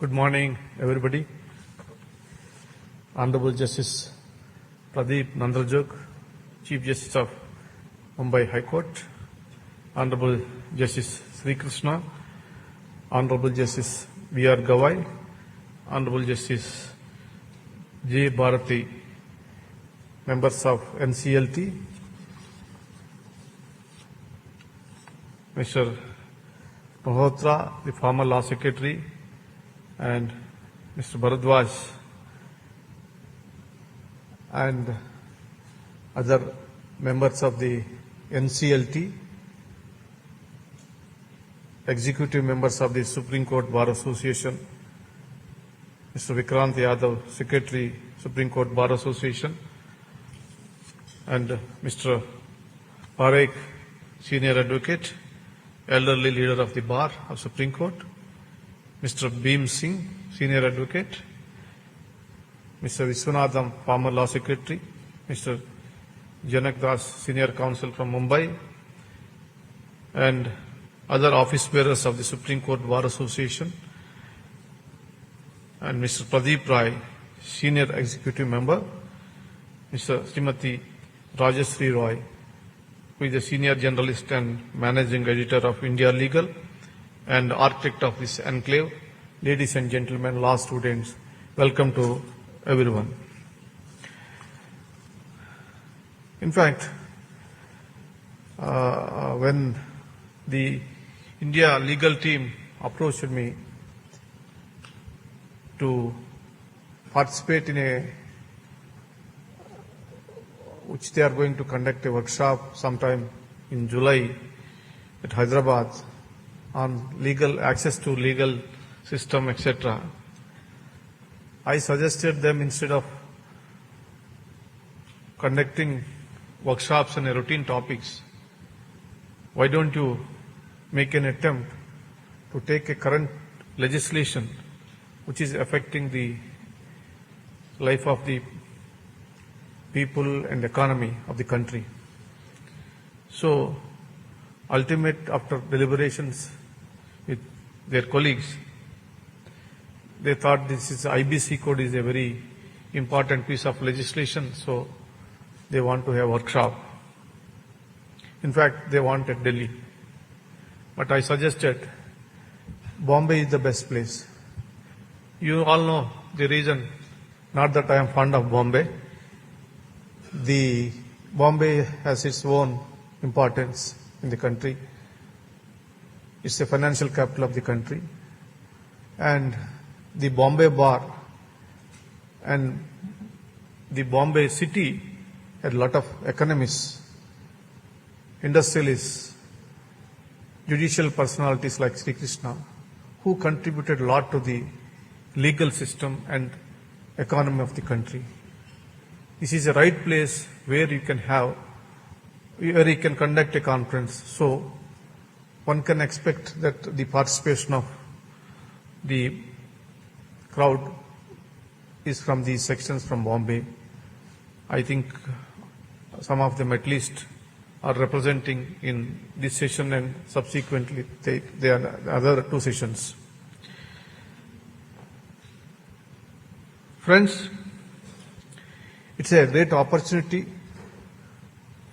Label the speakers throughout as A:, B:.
A: Good morning, everybody. Honorable Justice Pradeep Nandrajog, Chief Justice of Mumbai High Court, Honorable Justice Sri Krishna, Honorable Justice V.R. Gawai, Honorable Justice J. Bharati, members of NCLT, Mr. Malhotra, the former Law Secretary, and Mr. Bharadwaj, and other members of the NCLT, executive members of the Supreme Court Bar Association, Mr. Vikrant Yadav, Secretary, Supreme Court Bar Association, and Mr. Parekh, Senior Advocate, Elderly Leader of the Bar of Supreme Court, Mr. Bhim Singh, Senior Advocate, Mr. Viswanathan, former Law Secretary, Mr. Janak Das, Senior Counsel from Mumbai, and other office bearers of the Supreme Court Bar Association, and Mr. Pradeep Rai, Senior Executive Member, Mr. Srimati Rajashree Roy, who is the Senior Generalist and Managing Editor of India Legal and architect of this enclave. Ladies and gentlemen, law students, welcome to everyone. In fact, when the India legal team approached me to participate in which they are going to conduct a workshop sometime in July at Hyderabad on legal access to legal system, etc. I suggested them, instead of conducting workshops on routine topics, why don't you make an attempt to take a current legislation which is affecting the life of the people and economy of the country. So, after deliberations with their colleagues, they thought IBC code is a very important piece of legislation, so they want to have a workshop. In fact, they wanted Delhi. But I suggested Bombay is the best place. You all know the reason, not that I am fond of Bombay. The Bombay has its own importance in the country. It's the financial capital of the country. And the Bombay Bar and the Bombay city had a lot of economists, industrialists, judicial personalities like Sri Krishna, who contributed a lot to the legal system and economy of the country. This is the right place where you can conduct a conference. So one can expect that the participation of the crowd is from these sections from Bombay. I think some of them at least are representing in this session and subsequently take the other two sessions. Friends, it's a great opportunity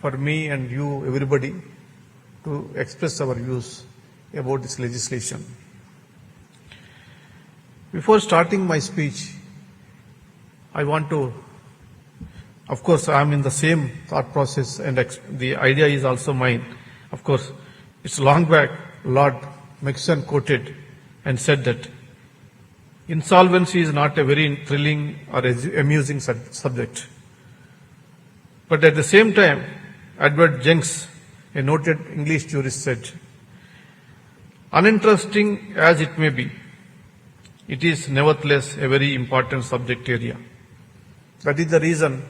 A: for me and you, everybody, to express our views about this legislation. Before starting my speech, I want to, of course, I am in the same thought process and the idea is also mine. Of course, it's long back, Lord Maxwell quoted and said that insolvency is not a very thrilling or amusing subject. But at the same time, Edward Jenks, a noted English jurist, said, uninteresting as it may be, it is nevertheless a very important subject area. That is the reason,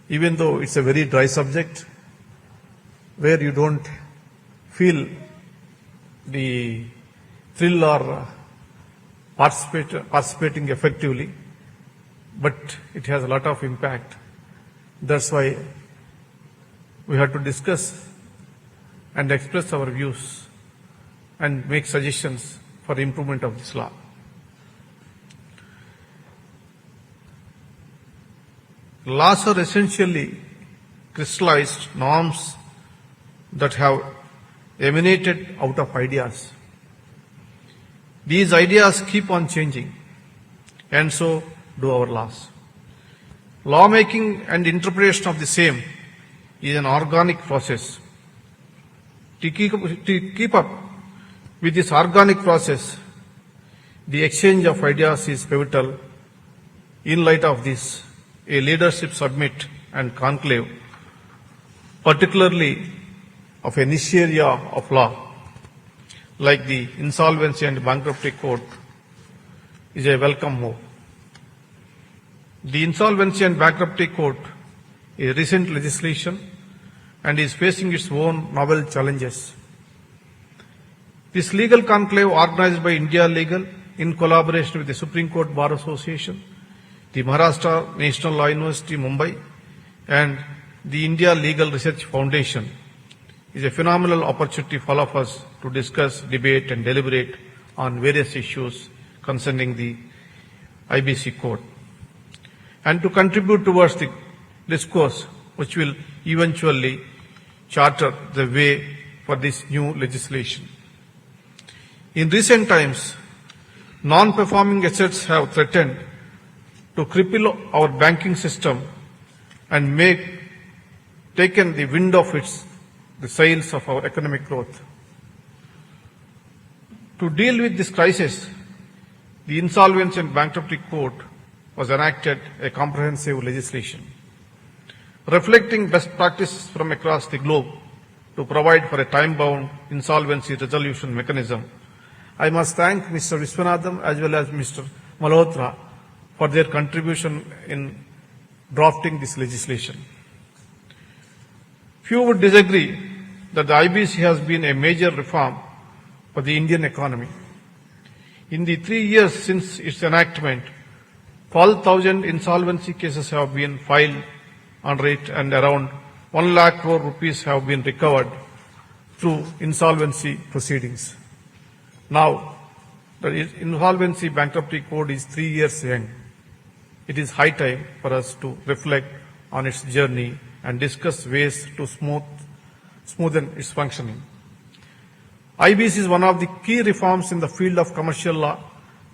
A: even though it's a very dry subject, where you don't feel the thrill or participating effectively, but it has a lot of impact. That's why we have to discuss and express our views and make suggestions for improvement of this law. Laws are essentially crystallized norms that have emanated out of ideas. These ideas keep on changing, and so do our laws. Lawmaking and interpretation of the same is an organic process. To keep up with this organic process, the exchange of ideas is pivotal. In light of this, a leadership summit and conclave, particularly of a niche area of law, like the Insolvency and Bankruptcy Code, is a welcome move. The Insolvency and Bankruptcy Code is recent legislation and is facing its own novel challenges. This legal conclave, organized by India Legal in collaboration with the Supreme Court Bar Association, the Maharashtra National Law University, Mumbai, and the India Legal Research Foundation, is a phenomenal opportunity for all of us to discuss, debate, and deliberate on various issues concerning the IBC Code, and to contribute towards the discourse which will eventually charter the way for this new legislation. In recent times, non-performing assets have threatened to cripple our banking system and taken the wind of the sails of our economic growth. To deal with this crisis, the Insolvency and Bankruptcy Code was enacted a comprehensive legislation, reflecting best practices from across the globe to provide for a time-bound insolvency resolution mechanism. I must thank Mr. Viswanathan as well as Mr. Malhotra for their contribution in drafting this legislation. Few would disagree that the IBC has been a major reform for the Indian economy. In the 3 years since its enactment, 12,000 insolvency cases have been filed under it and around 1 lakh crore rupees have been recovered through insolvency proceedings. Now, the Insolvency Bankruptcy Code is 3 years young. It is high time for us to reflect on its journey and discuss ways to smoothen its functioning. IBC is one of the key reforms in the field of commercial law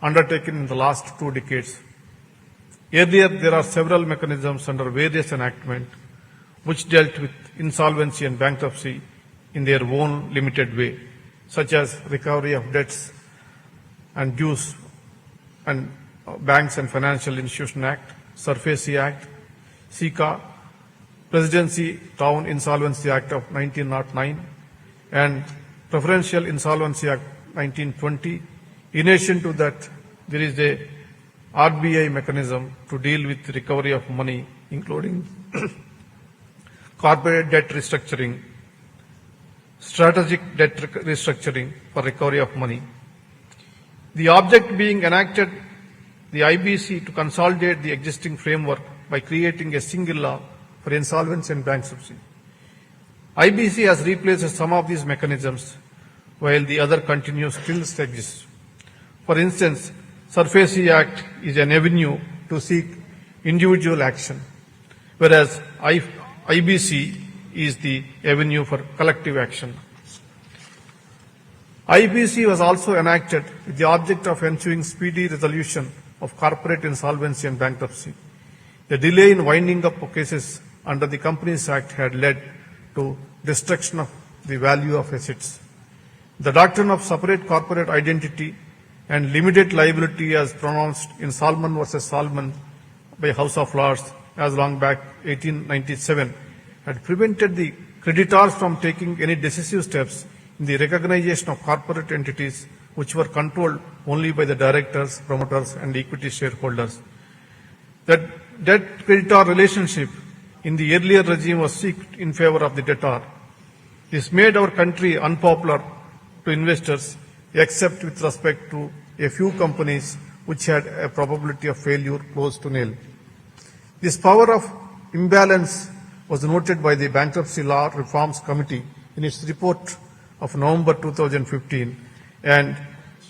A: undertaken in the last 2 decades. Earlier, there are several mechanisms under various enactments which dealt with insolvency and bankruptcy in their own limited way, such as recovery of debts and dues and Banks and Financial Institution Act, SARFAESI Act, SICA, Presidency Town Insolvency Act of 1909, and Preferential Insolvency Act 1920. In addition to that, there is a RBI mechanism to deal with recovery of money, including corporate debt restructuring, strategic debt restructuring for recovery of money. The object being enacted the IBC to consolidate the existing framework by creating a single law for insolvency and bankruptcy. IBC has replaced some of these mechanisms while the other continues still to exist. For instance, SARFAESI Act is an avenue to seek individual action, whereas IBC is the avenue for collective action. IBC was also enacted with the object of ensuring speedy resolution of corporate insolvency and bankruptcy. The delay in winding up of cases under the Companies Act had led to destruction of the value of assets. The doctrine of separate corporate identity and limited liability as pronounced in Salman versus Salman by House of Lords as long back 1897 had prevented the creditors from taking any decisive steps in the recognition of corporate entities which were controlled only by the directors, promoters, and equity shareholders. That debt-creditor relationship in the earlier regime was sought in favor of the debtor. This made our country unpopular to investors, except with respect to a few companies which had a probability of failure close to nil. This power of imbalance was noted by the Bankruptcy Law Reforms Committee in its report of November 2015 and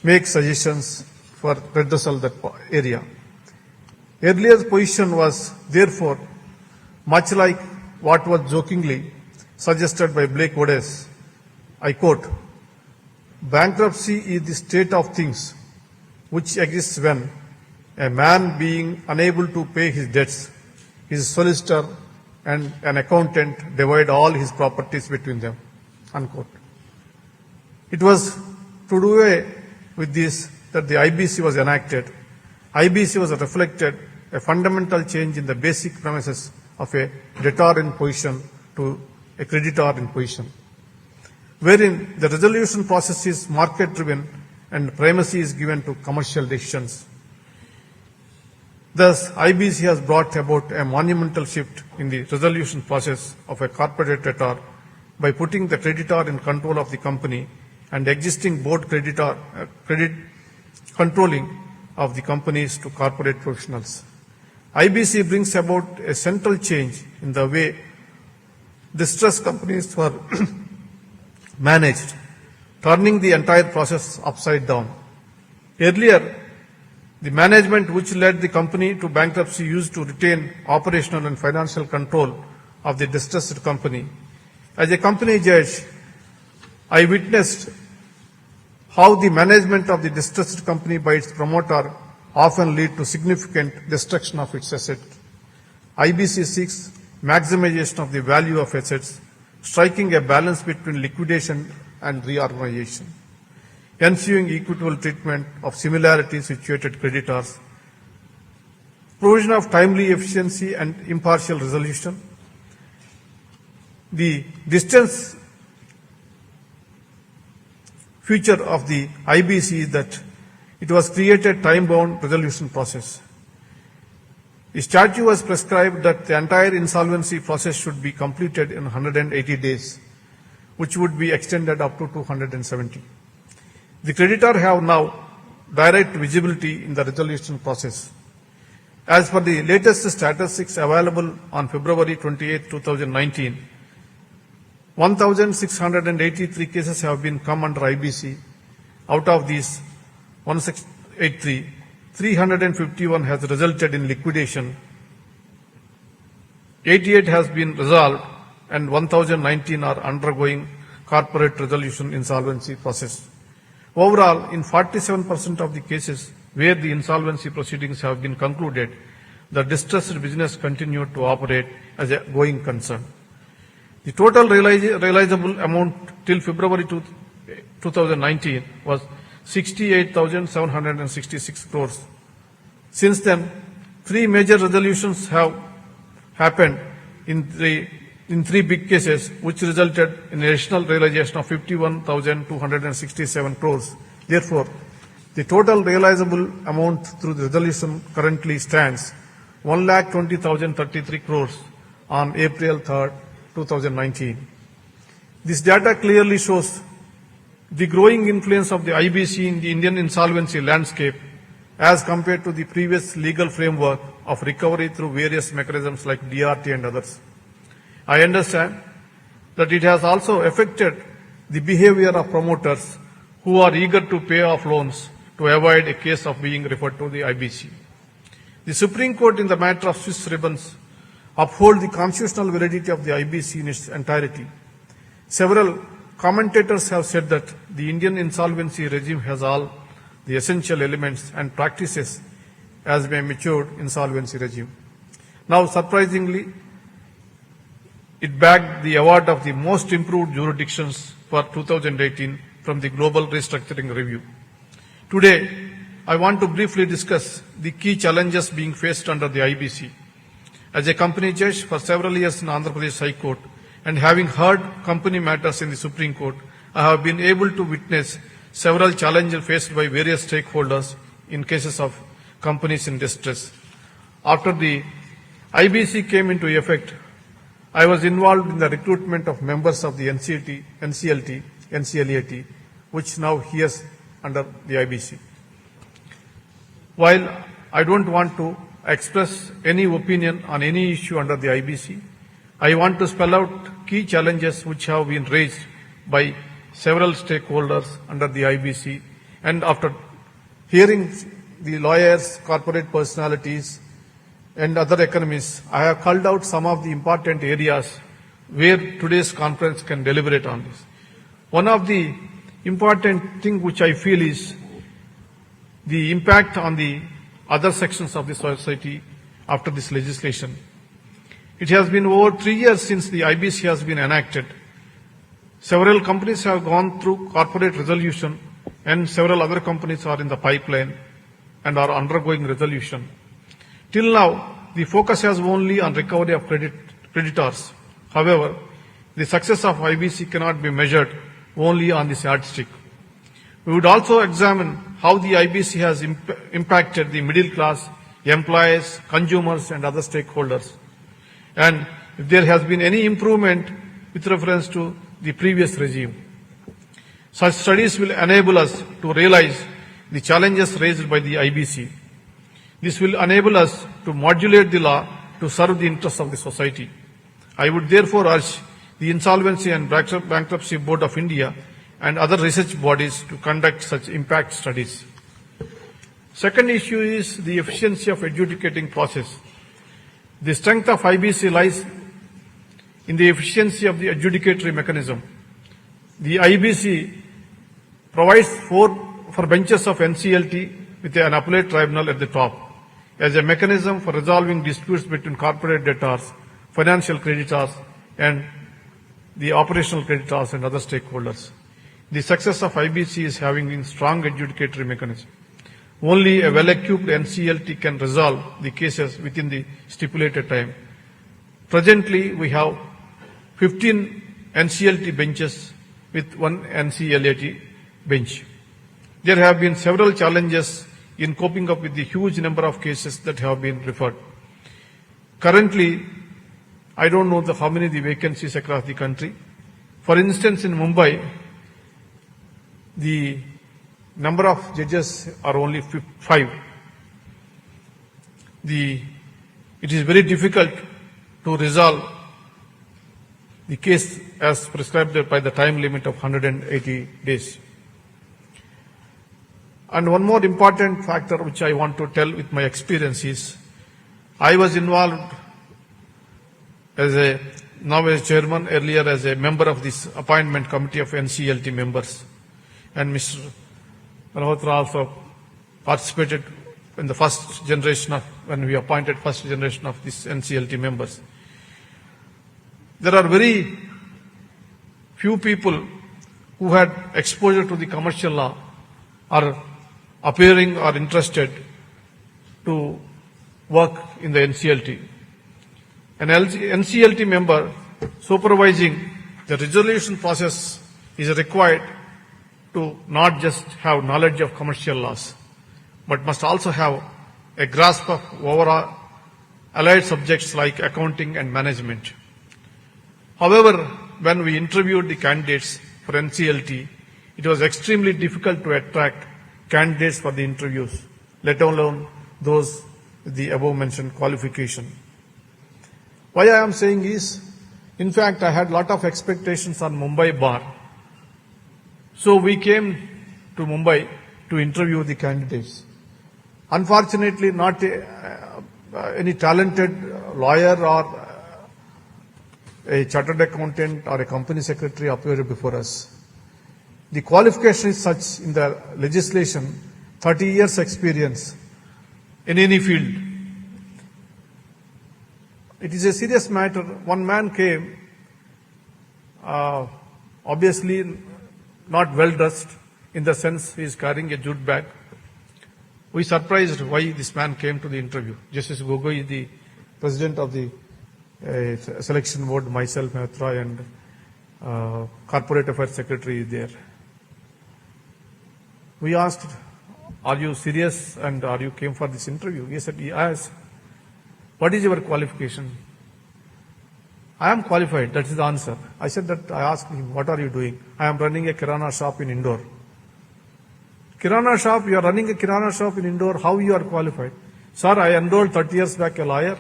A: makes suggestions for redressal that area. Earlier position was therefore much like what was jokingly suggested by Blake Odes. I quote, "Bankruptcy is the state of things which exists when a man being unable to pay his debts, his solicitor and an accountant divide all his properties between them." Unquote. It was to do away with this that the IBC was enacted. IBC was reflected a fundamental change in the basic premises of a debtor in position to a creditor in position, wherein the resolution process is market-driven and primacy is given to commercial decisions. Thus, IBC has brought about a monumental shift in the resolution process of a corporate debtor by putting the creditor in control of the company and existing board credit controlling of the companies to corporate professionals. IBC brings about a central change in the way distressed companies were managed, turning the entire process upside down. Earlier, the management which led the company to bankruptcy used to retain operational and financial control of the distressed company. As a company judge, I witnessed how the management of the distressed company by its promoter often lead to significant destruction of its assets. IBC seeks maximization of the value of assets, striking a balance between liquidation and reorganization, ensuring equitable treatment of similarly situated creditors, provision of timely efficiency and impartial resolution. The distance feature of the IBC is that it was created time-bound resolution process. The statute was prescribed that the entire insolvency process should be completed in 180 days, which would be extended up to 270. The creditor have now direct visibility in the resolution process. As per the latest statistics available on February 28, 2019, 1,683 cases have been come under IBC. Out of these 1,683, 351 has resulted in liquidation, 88 has been resolved, and 1,019 are undergoing corporate resolution insolvency process. Overall, in 47% of the cases where the insolvency proceedings have been concluded, the distressed business continued to operate as a going concern. The total realizable amount till February 2019 was 68,766 crores. Since then, three major resolutions have happened in three big cases, which resulted in additional realization of 51,267 crores. Therefore, the total realizable amount through the resolution currently stands 1,20,033 crores on April 3rd, 2019. This data clearly shows the growing influence of the IBC in the Indian insolvency landscape as compared to the previous legal framework of recovery through various mechanisms like DRT and others. I understand that it has also affected the behavior of promoters who are eager to pay off loans to avoid a case of being referred to the IBC. The Supreme Court in the matter of Swiss ribbons uphold the constitutional validity of the IBC in its entirety. Several commentators have said that the Indian insolvency regime has all the essential elements and practices as a matured insolvency regime. Now, surprisingly, it bagged the award of the most improved jurisdictions for 2018 from the Global Restructuring Review. Today, I want to briefly discuss the key challenges being faced under the IBC. As a company judge for several years in Andhra Pradesh High Court and having heard company matters in the Supreme Court, I have been able to witness several challenges faced by various stakeholders in cases of companies in distress. After the IBC came into effect, I was involved in the recruitment of members of the NCLAT, which now hears under the IBC. While I don't want to express any opinion on any issue under the IBC, I want to spell out key challenges which have been raised by several stakeholders under the IBC, and after hearing the lawyers, corporate personalities, and other economists, I have culled out some of the important areas where today's conference can deliberate on this. One of the important thing which I feel is the impact on the other sections of the society after this legislation. It has been over 3 years since the IBC has been enacted. Several companies have gone through corporate resolution and several other companies are in the pipeline and are undergoing resolution. Till now, the focus has only on recovery of creditors. However, the success of IBC cannot be measured only on this yardstick. We would also examine how the IBC has impacted the middle class, employees, consumers and other stakeholders, and if there has been any improvement with reference to the previous regime. Such studies will enable us to realize the challenges raised by the IBC. This will enable us to modulate the law to serve the interests of the society. I would therefore urge the Insolvency and Bankruptcy Board of India and other research bodies to conduct such impact studies. Second issue is the efficiency of adjudicating process. The strength of IBC lies in the efficiency of the adjudicatory mechanism. The IBC provides for benches of NCLT with an appellate tribunal at the top as a mechanism for resolving disputes between corporate debtors, financial creditors, and the operational creditors and other stakeholders. The success of IBC is having a strong adjudicatory mechanism. Only a well-equipped NCLT can resolve the cases within the stipulated time. Presently, we have 15 NCLT benches with one NCLAT bench. There have been several challenges in coping up with the huge number of cases that have been referred. Currently, I don't know how many the vacancies across the country. For instance, in Mumbai, the number of judges are only 5. It is very difficult to resolve the case as prescribed by the time limit of 180 days. And one more important factor which I want to tell with my experience is, I was involved now as chairman, earlier as a member of this appointment committee of NCLT members. And Mr. Malhotra also participated in the first generation when we appointed first generation of these NCLT members. There are very few people who had exposure to the commercial law are appearing or interested to work in the NCLT. An NCLT member supervising the resolution process is required to not just have knowledge of commercial laws, but must also have a grasp of overall allied subjects like accounting and management. However, when we interviewed the candidates for NCLT, it was extremely difficult to attract candidates for the interviews, let alone those with the above mentioned qualification. Why I am saying is, in fact, I had a lot of expectations on Mumbai bar. So we came to Mumbai to interview the candidates. Unfortunately, not any talented lawyer or a chartered accountant or a company secretary appeared before us. The qualification is such in the legislation, 30 years experience in any field. It is a serious matter. One man came, obviously not well dressed, in the sense he is carrying a jute bag. We surprised why this man came to the interview. Justice Gogoi is the president of the selection board, myself, Mehtra, and corporate affairs secretary is there. We asked, are you serious and are you came for this interview? He said, yes. What is your qualification? I am qualified, that is the answer. I said that, I asked him, what are you doing? I am running a kirana shop in Indore. Kirana shop, you are running a kirana shop in Indore, how you are qualified? Sir, I enrolled 30 years back a lawyer.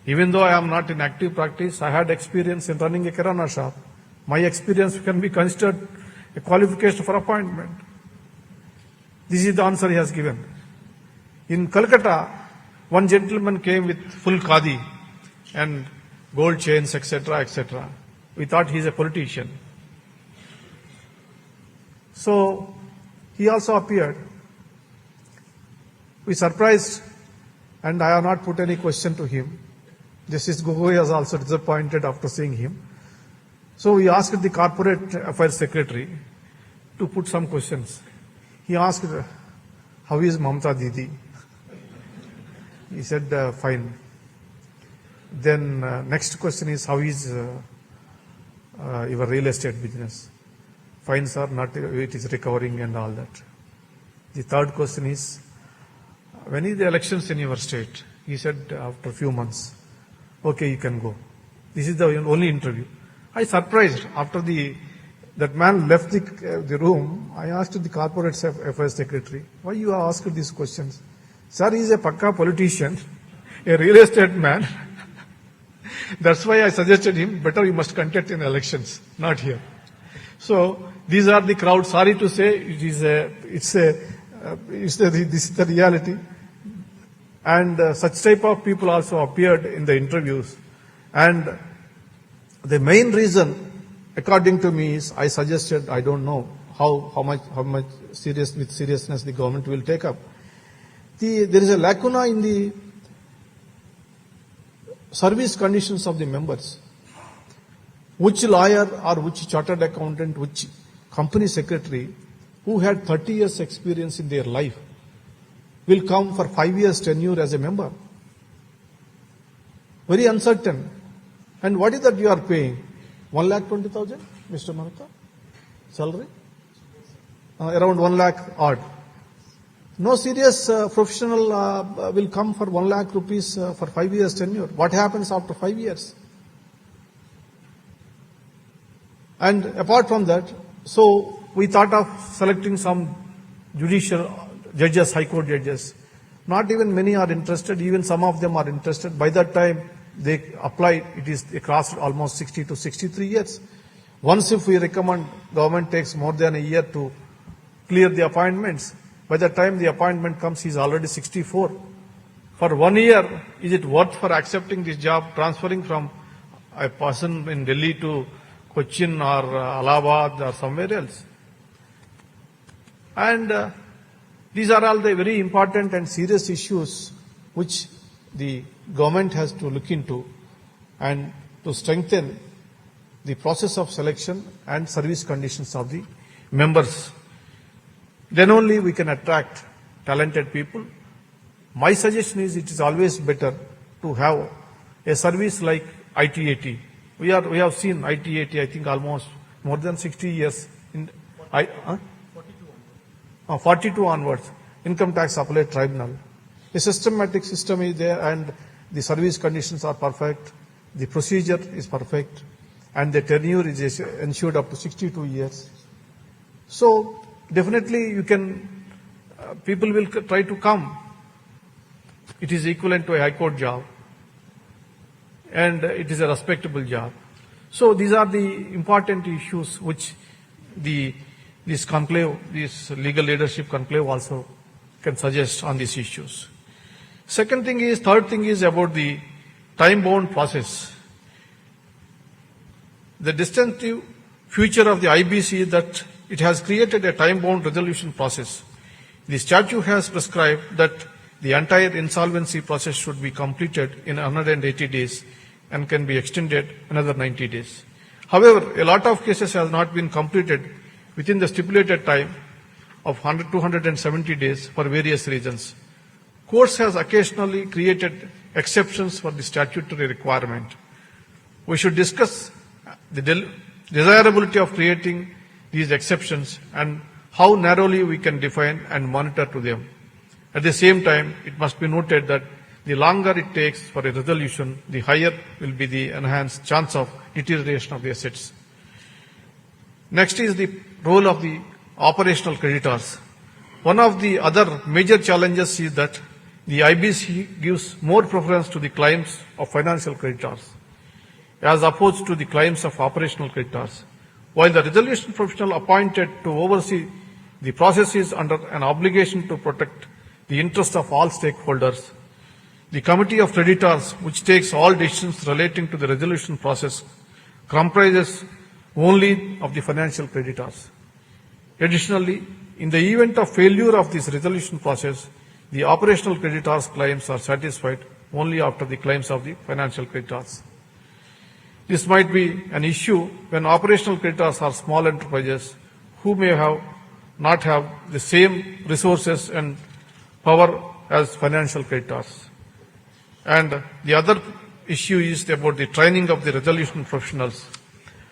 A: Even though I am not in active practice, I had experience in running a kirana shop. My experience can be considered a qualification for appointment. This is the answer he has given. In Calcutta, One gentleman came with full khadi and gold chains, etc., etc. We thought he's a politician. So he also appeared. We surprised, and I have not put any question to him. Justice Gogoi was also disappointed after seeing him. So we asked the Corporate Affairs Secretary to put some questions. He asked, how is Mamta Didi? He said, fine. Then next question is, how is your real estate business? Fine, sir, it is recovering and all that. The third question is, when is the elections in your state? He said, after a few months. Okay, you can go. This is the only interview. I surprised after that man left the room. I asked the Corporate Affairs Secretary, why you are asked these questions? Sir, he is a pakka politician, a real estate man. That's why I suggested him, better you must contest in elections, not here. So these are the crowd. Sorry to say, this is the reality. And such type of people also appeared in the interviews. And the main reason, according to me, is I suggested, I don't know how much seriousness the government will take up. There is a lacuna in the service conditions of the members. Which lawyer or which chartered accountant, which company secretary who had 30 years experience in their life will come for 5 years tenure as a member? Very uncertain. And what is that you are paying? 1,20,000, Mr. Manaka? Salary? Around 1 lakh odd. No serious professional will come for 1 lakh rupees for 5 years tenure. What happens after 5 years? And apart from that, so we thought of selecting some judicial judges, high court judges. Not even many are interested, even some of them are interested. By that time they applied, it crossed almost 60 to 63 years. Once if we recommend, government takes more than a year to clear the appointments. By the time the appointment comes, he is already 64. For 1 year, is it worth for accepting this job, transferring from a person in Delhi to Cochin or Allahabad or somewhere else? And these are all the very important and serious issues which the government has to look into and to strengthen the process of selection and service conditions of the members. Then only we can attract talented people. My suggestion is it is always better to have a service like ITAT. We have seen ITAT, I think almost more than 60 years. 42 onwards. Income Tax Appellate Tribunal. A systematic system is there and the service conditions are perfect. The procedure is perfect and the tenure is ensured up to 62 years. So definitely you can, people will try to come. It is equivalent to a high court job and it is a respectable job. So these are the important issues which this conclave, this legal leadership conclave also can suggest on these issues. Third thing is about the time-bound process. The distinctive feature of the IBC is that it has created a time-bound resolution process. The statute has prescribed that the entire insolvency process should be completed in 180 days and can be extended another 90 days. However, a lot of cases have not been completed within the stipulated time of 270 days for various reasons. Courts has occasionally created exceptions for the statutory requirement. We should discuss the desirability of creating these exceptions and how narrowly we can define and monitor to them. At the same time, it must be noted that the longer it takes for a resolution, the higher will be the enhanced chance of deterioration of the assets. Next is the role of the operational creditors. One of the other major challenges is that the IBC gives more preference to the claims of financial creditors as opposed to the claims of operational creditors. While the resolution professional appointed to oversee the process is under an obligation to protect the interest of all stakeholders, The Committee of Creditors, which takes all decisions relating to the resolution process, comprises only of the financial creditors. Additionally, in the event of failure of this resolution process, the operational creditors' claims are satisfied only after the claims of the financial creditors. This might be an issue when operational creditors are small enterprises who may not have the same resources and power as financial creditors. And the other issue is about the training of the resolution professionals.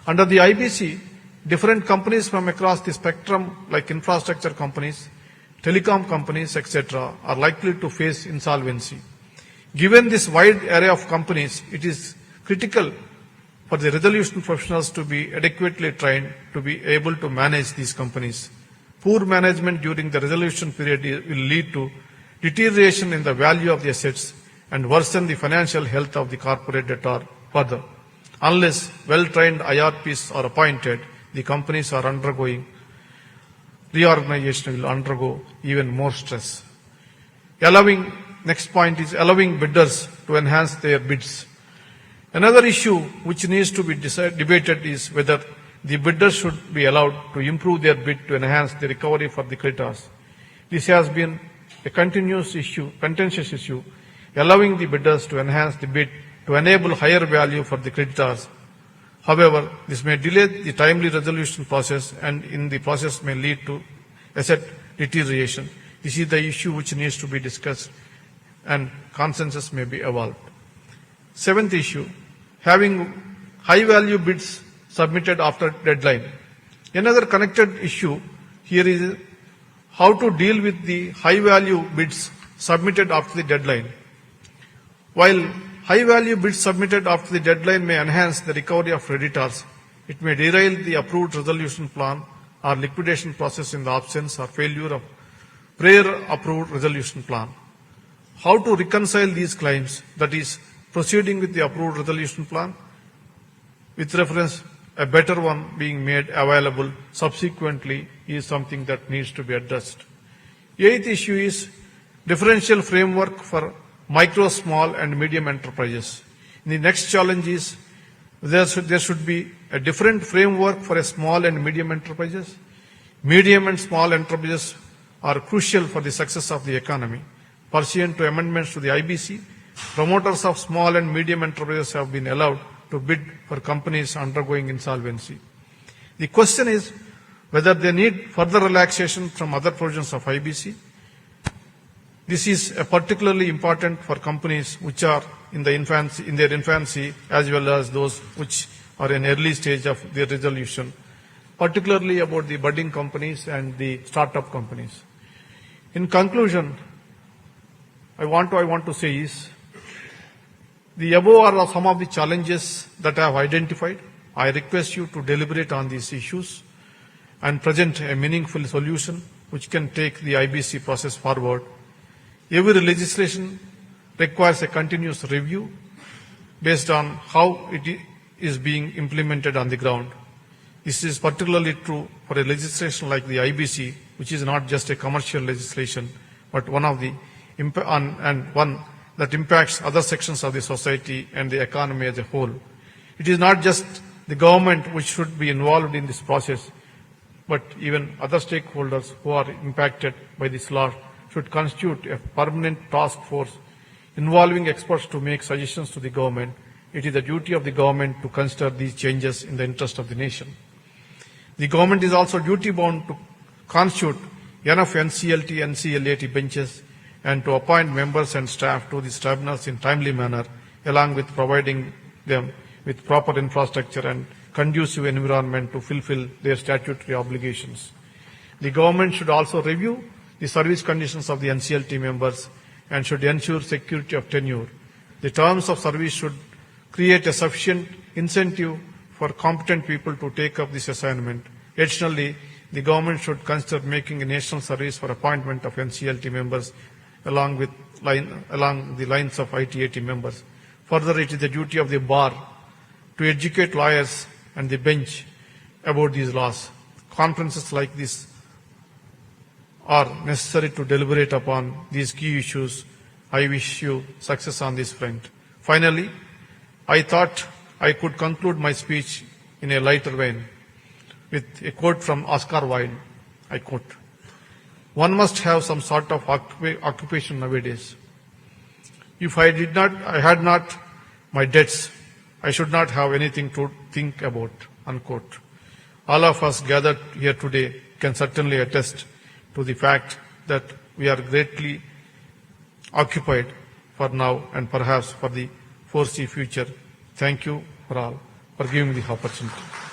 A: Under the IBC, different companies from across the spectrum, like infrastructure companies, telecom companies, etc., are likely to face insolvency. Given this wide array of companies, it is critical for the resolution professionals to be adequately trained to be able to manage these companies. Poor management during the resolution period will lead to deterioration in the value of the assets and worsen the financial health of the corporate debtor further. Unless well-trained IRPs are appointed, the companies are undergoing reorganization will undergo even more stress. Next point is allowing bidders to enhance their bids. Another issue which needs to be debated is whether the bidders should be allowed to improve their bid to enhance the recovery for the creditors. This has been a contentious issue, allowing the bidders to enhance the bid to enable higher value for the creditors. However, this may delay the timely resolution process and in the process may lead to asset deterioration. This is the issue which needs to be discussed and consensus may be evolved. Seventh issue, having high value bids submitted after deadline. Another connected issue here is how to deal with the high value bids submitted after the deadline. While high value bids submitted after the deadline may enhance the recovery of creditors, it may derail the approved resolution plan or liquidation process in the absence or failure of prior approved resolution plan. How to reconcile these claims, that is, proceeding with the approved resolution plan, with reference a better one being made available subsequently, is something that needs to be addressed. Eighth issue is differential framework for micro, small and medium enterprises. The next challenge is there should be a different framework for a small and medium enterprises. Medium and small enterprises are crucial for the success of the economy. Pursuant to amendments to the IBC, promoters of small and medium enterprises have been allowed to bid for companies undergoing insolvency. The question is whether they need further relaxation from other provisions of IBC. This is particularly important for companies which are in their infancy, as well as those which are in early stage of their resolution, particularly about the budding companies and the startup companies. In conclusion, I want to say is, the above are some of the challenges that I have identified. I request you to deliberate on these issues and present a meaningful solution which can take the IBC process forward. Every legislation requires a continuous review based on how it is being implemented on the ground. This is particularly true for a legislation like the IBC, which is not just a commercial legislation, but one that impacts other sections of the society and the economy as a whole. It is not just the government which should be involved in this process, but even other stakeholders who are impacted by this law should constitute a permanent task force involving experts to make suggestions to the government. It is the duty of the government to consider these changes in the interest of the nation. The government is also duty-bound to constitute enough NCLT, NCLAT benches and to appoint members and staff to these tribunals in timely manner, along with providing them with proper infrastructure and conducive environment to fulfill their statutory obligations. The government should also review the service conditions of the NCLT members and should ensure security of tenure. The terms of service should create a sufficient incentive for competent people to take up this assignment. Additionally, the government should consider making a national service for appointment of NCLT members along the lines of ITAT members. Further, it is the duty of the bar to educate lawyers and the bench about these laws. Conferences like this are necessary to deliberate upon these key issues I wish you success on this front. Finally, I thought I could conclude my speech in a lighter vein with a quote from Oscar Wilde. I quote, "One must have some sort of occupation nowadays. If I had not my debts, I should not have anything to think about," unquote. All of us gathered here today can certainly attest to the fact that we are greatly occupied for now and perhaps for the foresee future. Thank you for all for giving me the opportunity.